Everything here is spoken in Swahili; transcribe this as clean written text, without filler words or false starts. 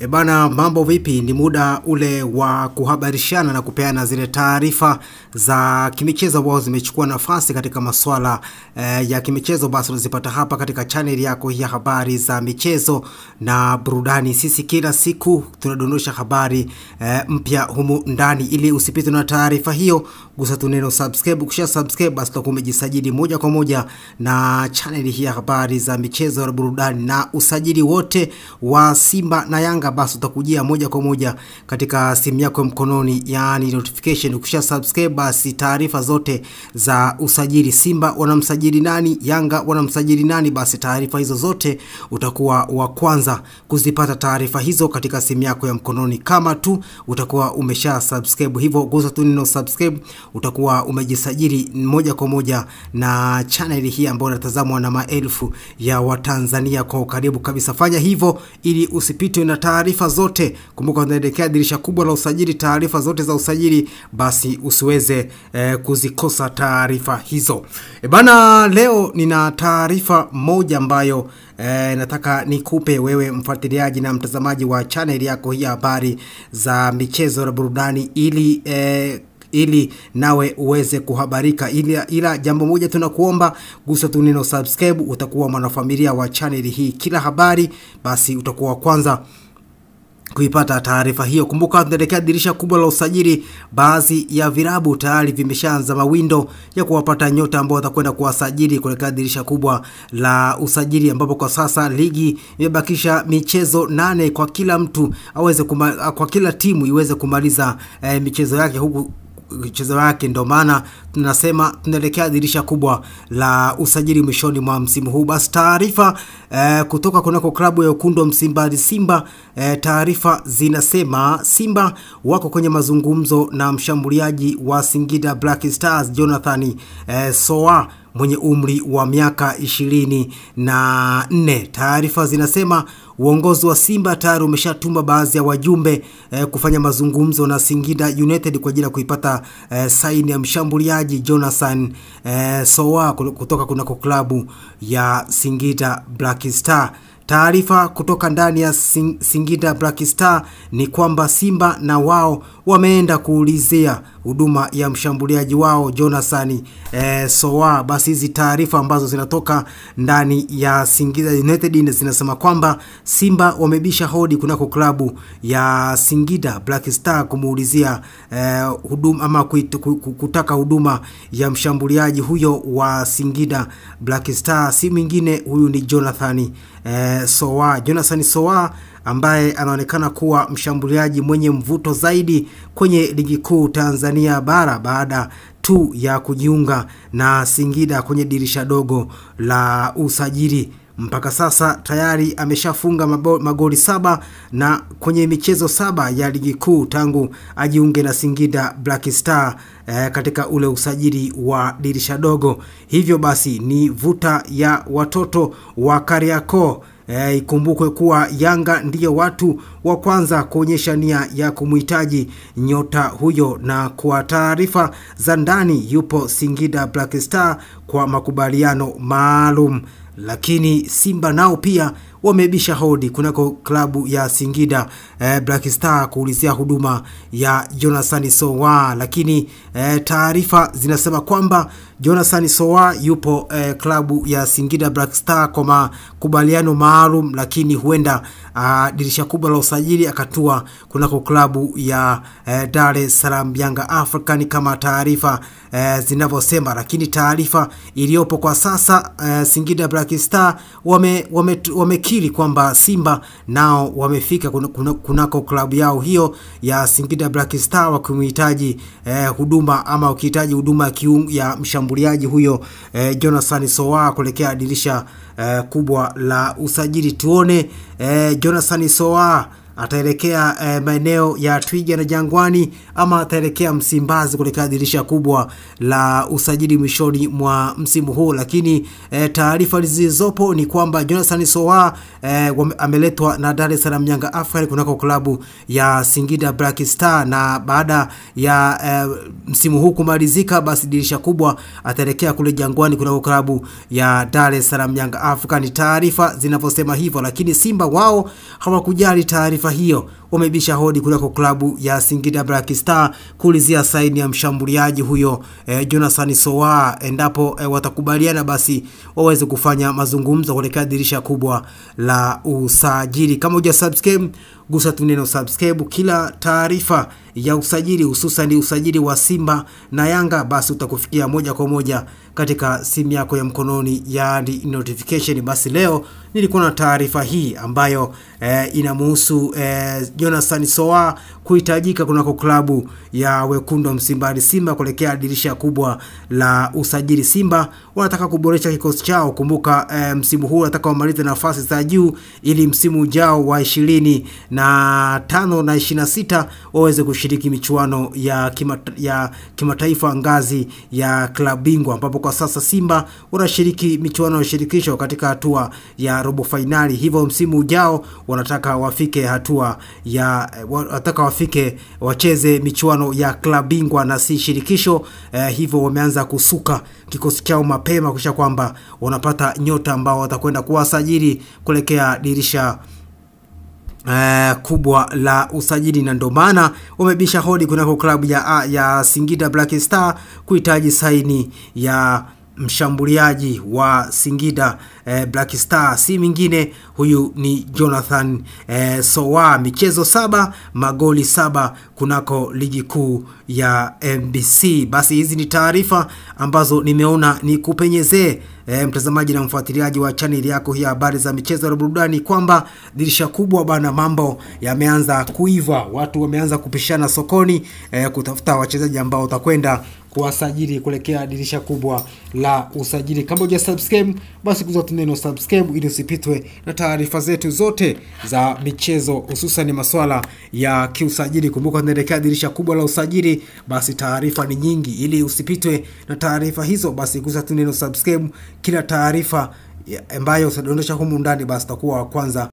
Bana, mambo vipi? Ni muda ule wa kuhabarishana na kupeana zile taarifa za kimichezo ambazo zimechukua nafasi katika masuala ya kimichezo. Basi unazipata hapa katika channel yako ya habari za michezo na burudani. Sisi kila siku tunadondosha habari mpya humu ndani. Ili usipitwe na taarifa hiyo, gusa tu neno subscribe. Ukisha subscribe basi utakuwa umejisajili moja kwa moja na channel hii ya habari za michezo na burudani, na usajili wote wa Simba na Yanga basi utakujia moja kwa moja katika simu yako mkononi, yani notification. Ukisha subscribe basi taarifa zote za usajili, Simba wanamsajili nani, Yanga wanamsajili nani, basi taarifa hizo zote utakuwa wa kwanza kuzipata taarifa hizo katika simu yako ya mkononi kama tu utakuwa umesha subscribe. Hivyo gusa tu neno subscribe, utakuwa umejisajili moja kwa moja na channel hii ambayo inatazamwa na maelfu ya Watanzania kwa karibu kabisa. Fanya hivyo ili usipitwe na taarifa zote. Kumbuka tunaelekea dirisha kubwa la usajili, taarifa zote za usajili basi usiweze kuzikosa taarifa hizo. Bana, leo nina taarifa moja ambayo nataka nikupe wewe mfuatiliaji na mtazamaji wa channel yako hii habari za michezo na burudani, ili nawe uweze kuhabarika. Ila jambo moja tunakuomba, gusa tu neno subscribe, utakuwa mwanafamilia wa channel hii. Kila habari basi utakuwa kwanza kuipata taarifa hiyo. Kumbuka tunaelekea dirisha kubwa la usajili. Baadhi ya vilabu tayari vimeshaanza mawindo ya kuwapata nyota ambao watakwenda kuwasajili kuelekea dirisha kubwa la usajili, ambapo kwa sasa ligi imebakisha michezo 8 kwa kila mtu aweze kwa kila timu iweze kumaliza michezo yake, huku mchezo wake. Ndio maana tunasema tunaelekea dirisha kubwa la usajili mwishoni mwa msimu huu. Basi taarifa kutoka kunako klabu ya Wekundu wa Msimbazi Simba, taarifa zinasema Simba wako kwenye mazungumzo na mshambuliaji wa Singida Black Stars Jonathan Soa mwenye umri wa miaka 24. Taarifa zinasema uongozi wa Simba tayari umeshatuma baadhi ya wajumbe kufanya mazungumzo na Singida United kwa ajili ya kuipata saini ya mshambuliaji Jonathan Soa kutoka kunako klabu ya Singida Black Star. Taarifa kutoka ndani ya Singida Black Star ni kwamba Simba na wao wameenda kuulizia huduma ya mshambuliaji wao Jonathan Soa. Basi hizi taarifa ambazo zinatoka ndani ya Singida United zinasema kwamba Simba wamebisha hodi kunako klabu ya Singida Black Star kumuulizia huduma ama kutaka huduma ya mshambuliaji huyo wa Singida Black Star. Si mwingine, huyu ni Jonathan Soa. Jonathan Soa ambaye anaonekana kuwa mshambuliaji mwenye mvuto zaidi kwenye ligi kuu Tanzania bara baada tu ya kujiunga na Singida kwenye dirisha dogo la usajili. Mpaka sasa tayari ameshafunga magoli 7 na kwenye michezo 7 ya ligi kuu tangu ajiunge na Singida Black Star katika ule usajili wa dirisha dogo. Hivyo basi ni vuta ya watoto wa Kariakoo. Ikumbukwe kuwa Yanga ndiyo watu wa kwanza kuonyesha nia ya kumhitaji nyota huyo, na kwa taarifa za ndani yupo Singida Black Star kwa makubaliano maalum. Lakini Simba nao pia wamebisha hodi kunako klabu ya Singida Black Star kuulizia huduma ya Jonathan Soa. Lakini taarifa zinasema kwamba Jonathan Soa yupo klabu ya Singida Black Star kwa makubaliano maalum, lakini huenda dirisha kubwa la usajili akatua kunako klabu ya Dar es Salaam Yanga African kama taarifa zinavyosema. Lakini taarifa iliyopo kwa sasa, Singida Black Star wamekiri kwamba Simba nao wamefika kunako klabu yao hiyo ya Singida Black Star wakimhitaji huduma ama ukihitaji huduma ya mshambuliaji huyo Jonathan Soa kuelekea dirisha kubwa la usajili. Tuone Jonathan Soa ataelekea maeneo ya Twiga na Jangwani ama ataelekea Msimbazi kuelekea dirisha kubwa la usajili mwishoni mwa msimu huu. Lakini taarifa zilizopo ni kwamba Jonathan Soa ameletwa na Dar es Salaam Yanga African kunako klabu ya Singida Black Star, na baada ya msimu huu kumalizika basi dirisha kubwa ataelekea kule Jangwani kunako klabu ya Dar es Salaam Yanga African. Taarifa zinavyosema hivyo, lakini Simba wao hawakujali taarifa taarifa hiyo wamebisha hodi kunako klabu ya Singida Black Star kuulizia saini ya mshambuliaji huyo Jonathan Sowa. Endapo watakubaliana basi waweze kufanya mazungumzo kuelekea dirisha kubwa la usajili. Kama hujasubscribe, gusa tu neno subscribe. Kila taarifa ya usajili, hususan usajili wa Simba na Yanga, basi utakufikia moja kwa moja katika simu yako ya mkononi, yaani notification. Basi leo nilikuwa na taarifa hii ambayo inamhusu Jonathan Sowa kuhitajika kunako klabu ya Wekundu wa Msimbazi Simba kuelekea dirisha kubwa la usajili. Simba wanataka kuboresha kikosi chao. Kumbuka msimu huu wanataka wamalize nafasi za juu ili msimu ujao wa 25 na 26 waweze kushiriki michuano ya kimataifa ngazi ya klabu bingwa, ambapo kwa sasa Simba wanashiriki michuano ya shirikisho katika hatua ya robo finali. Hivyo msimu ujao wanataka wafike hatua ya wacheze michuano ya klabu bingwa na si shirikisho. Hivyo wameanza kusuka kikosi chao mapema kisha kwamba wanapata nyota ambao watakwenda kuwasajili kuelekea dirisha kubwa la usajili, na ndo maana wamebisha hodi kunako klabu ya Singida Black Star kuhitaji saini ya mshambuliaji wa Singida Black Star. Si mingine, huyu ni Jonathan Sowa. Michezo 7, magoli 7 kunako ligi kuu ya MBC. Basi hizi ni taarifa ambazo nimeona ni kupenyezee mtazamaji na mfuatiliaji wa channel yako hii habari za michezo na burudani, kwamba dirisha kubwa bana, mambo yameanza kuiva. Watu wameanza kupishana sokoni kutafuta wachezaji ambao watakwenda kuwasajili kuelekea dirisha kubwa la usajili. Kama hujasubscribe, basi guza tu neno subscribe ili usipitwe na taarifa zetu zote za michezo, hususan masuala ya kiusajili. Kumbuka tunaelekea dirisha kubwa la usajili, basi taarifa ni nyingi. Ili usipitwe na taarifa hizo, basi guza tu neno subscribe. Kila taarifa ambayo utadondosha humu ndani, basi takuwa wa kwanza